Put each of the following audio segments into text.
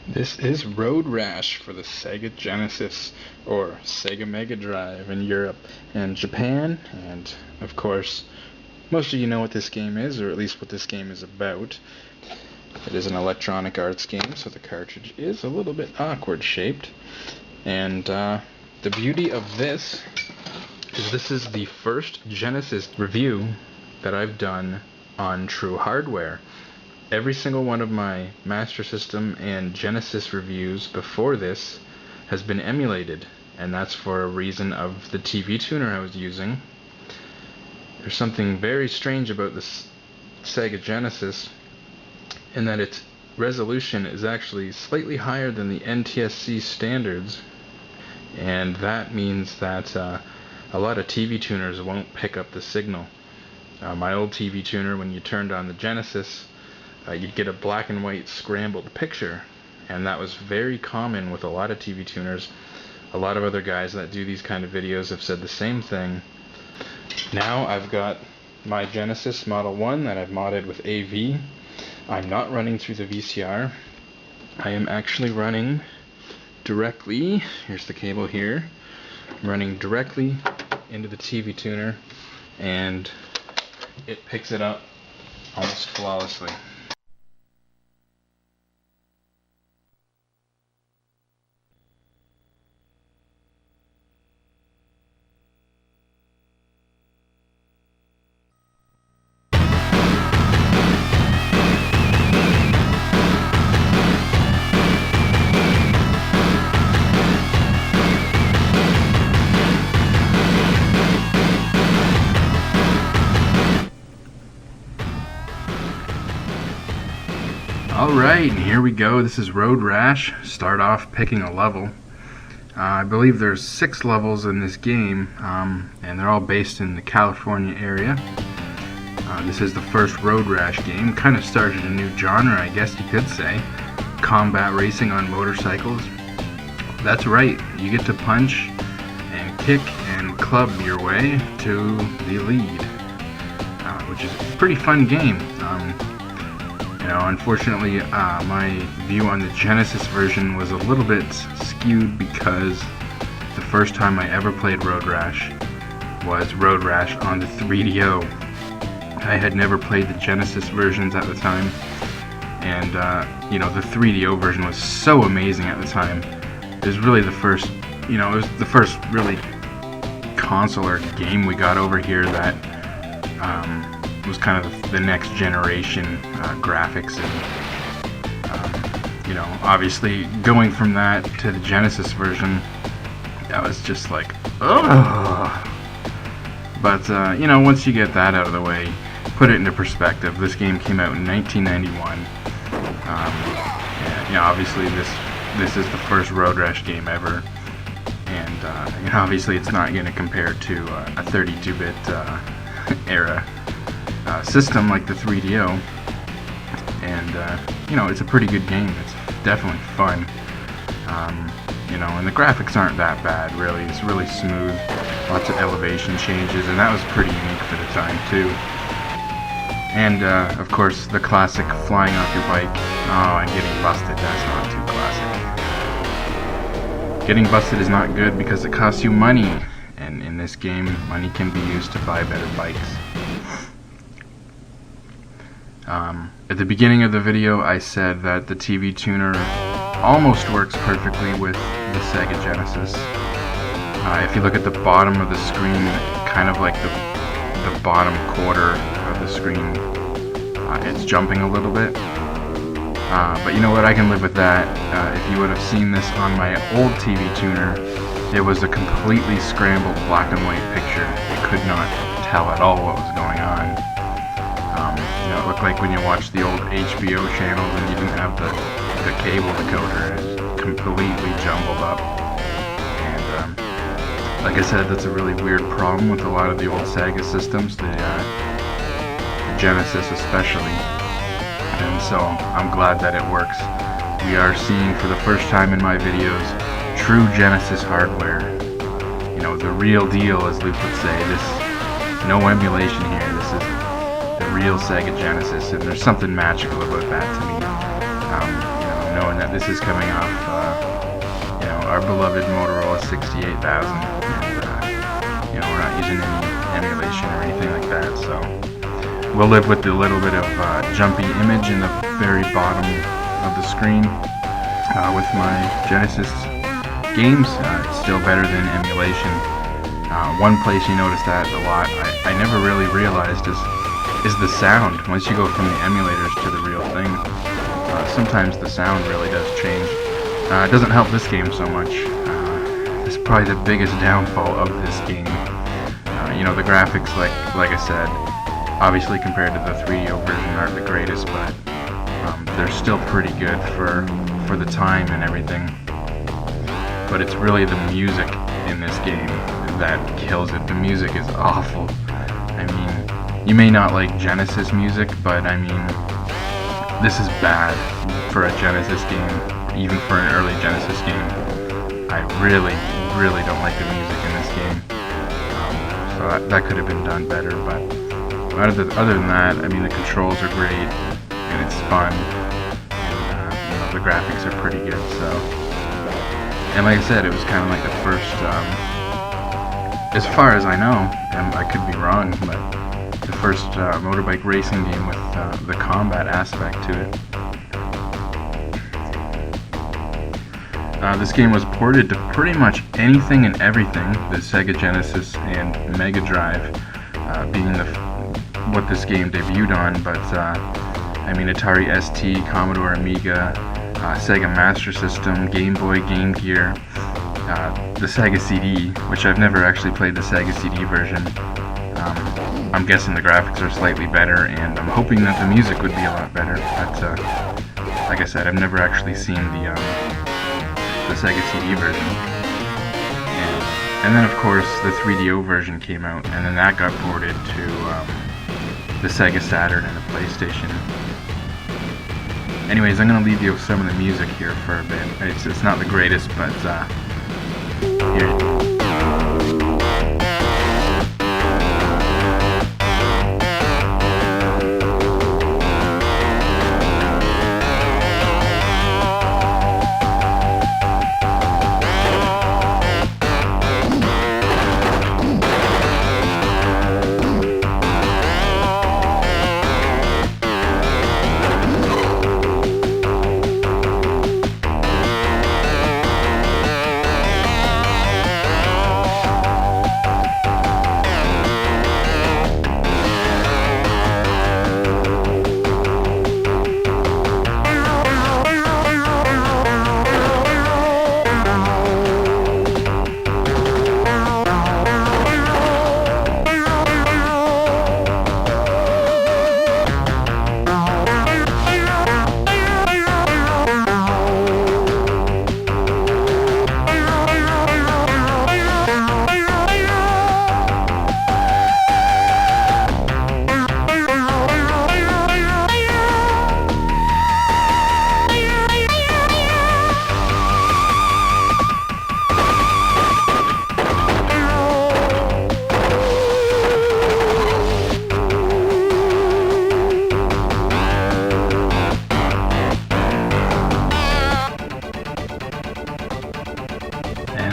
This is Road Rash for the Sega Genesis, or Sega Mega Drive in Europe and Japan, and of course, most of you know what this game is, or at least what this game is about. It is an Electronic Arts game, so the cartridge is a little bit awkward shaped, and the beauty of this is the first Genesis review that I've done on true hardware. Every single one of my Master System and Genesis reviews before this has been emulated, and that's for a reason of the TV tuner I was using. There's something very strange about this Sega Genesis in that its resolution is actually slightly higher than the NTSC standards, and that means that a lot of TV tuners won't pick up the signal. My old TV tuner, when you turned on the Genesis, you'd get a black and white scrambled picture, and that was very common with a lot of TV tuners. A lot of other guys that do these kind of videos have said the same thing. Now I've got my Genesis Model 1 that I've modded with AV. I'm not running through the VCR. I am actually running directly, here's the cable here, I'm running directly into the TV tuner, and it picks it up almost flawlessly. Alright, and here we go. This is Road Rash. Start off picking a level. I believe there's 6 levels in this game, and they're all based in the California area. This is the first Road Rash game. Kind of started a new genre, I guess you could say. Combat racing on motorcycles. That's right, you get to punch and kick and club your way to the lead, which is a pretty fun game. Unfortunately, my view on the Genesis version was a little bit skewed because the first time I ever played Road Rash was Road Rash on the 3DO. I had never played the Genesis versions at the time, and the 3DO version was so amazing at the time. It was really the first, it was the first really console or game we got over here that was kind of the next generation graphics, and obviously going from that to the Genesis version, that was just like, ugh. But once you get that out of the way, put it into perspective, this game came out in 1991. Obviously this is the first Road Rash game ever, and obviously it's not going to compare to a 32-bit era system like the 3DO, and it's a pretty good game. It's definitely fun, and the graphics aren't that bad really. It's really smooth, lots of elevation changes, and that was pretty unique for the time too. And of course the classic flying off your bike, and getting busted. That's not too classic. Getting busted is not good because it costs you money, and in this game money can be used to buy better bikes. At the beginning of the video I said that the TV tuner almost works perfectly with the Sega Genesis. If you look at the bottom of the screen, kind of like the bottom quarter of the screen, it's jumping a little bit. But you know what, I can live with that. If you would have seen this on my old TV tuner, it was a completely scrambled black and white picture. You could not tell at all what was going on. It looked like when you watched the old HBO channels and you didn't have the cable decoder. It was completely jumbled up. And like I said, that's a really weird problem with a lot of the old Sega systems, the Genesis especially. And so I'm glad that it works we are seeing for the first time in my videos true Genesis hardware. You know, the real deal, as Luke would say. This, no emulation here. This is the real Sega Genesis, and there's something magical about that to me. You know, knowing that this is coming off, you know, our beloved Motorola 68,000, and you know, we're not using any emulation or anything like that, so we'll live with the little bit of jumpy image in the very bottom of the screen with my Genesis games. It's still better than emulation. One place you notice that a lot, I never really realized, is the sound. Once you go from the emulators to the real thing, sometimes the sound really does change. It doesn't help this game so much. It's probably the biggest downfall of this game. You know, the graphics, like I said, obviously compared to the 3DO version aren't the greatest, but they're still pretty good for the time and everything. But it's really the music in this game that kills it. The music is awful. I mean, you may not like Genesis music, but I mean, this is bad for a Genesis game, even for an early Genesis game. I really don't like the music in this game. So that could have been done better, but other than that, I mean, the controls are great, and it's fun, and you know, the graphics are pretty good, so. And like I said, it was kind of like the first, as far as I know, and I could be wrong, but the first motorbike racing game with the combat aspect to it. This game was ported to pretty much anything and everything, the Sega Genesis and Mega Drive being what this game debuted on, but I mean, Atari ST, Commodore Amiga, Sega Master System, Game Boy, Game Gear, the Sega CD, which I've never actually played the Sega CD version. I'm guessing the graphics are slightly better, and I'm hoping that the music would be a lot better, but like I said, I've never actually seen the Sega CD version. And then of course the 3DO version came out, and then that got ported to the Sega Saturn and the PlayStation. Anyways, I'm going to leave you with some of the music here for a bit. It's not the greatest, but here.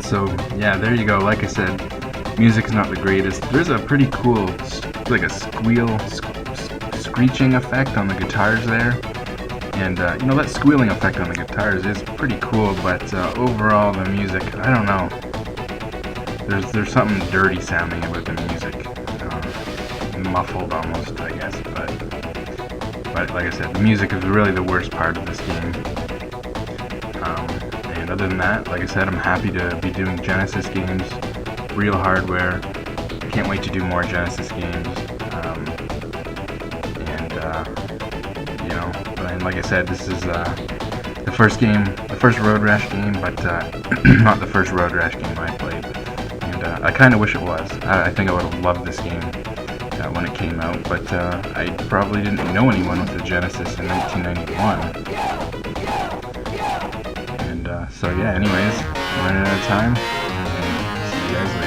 So yeah, there you go. Like I said, music's not the greatest. There's a pretty cool, like a screeching effect on the guitars there, and you know, that squealing effect on the guitars is pretty cool. But overall, the music, I don't know. There's something dirty sounding about the music, muffled almost, I guess. But like I said, the music is really the worst part of this game. And other than that, like I said, I'm happy to be doing Genesis games, real hardware. Can't wait to do more Genesis games. You know, and like I said, this is the first Road Rash game, but not the first Road Rash game I played. And I kind of wish it was. I think I would have loved this game when it came out, but I probably didn't know anyone with a Genesis in 1991. So yeah, anyways, running out of time, and see you guys later.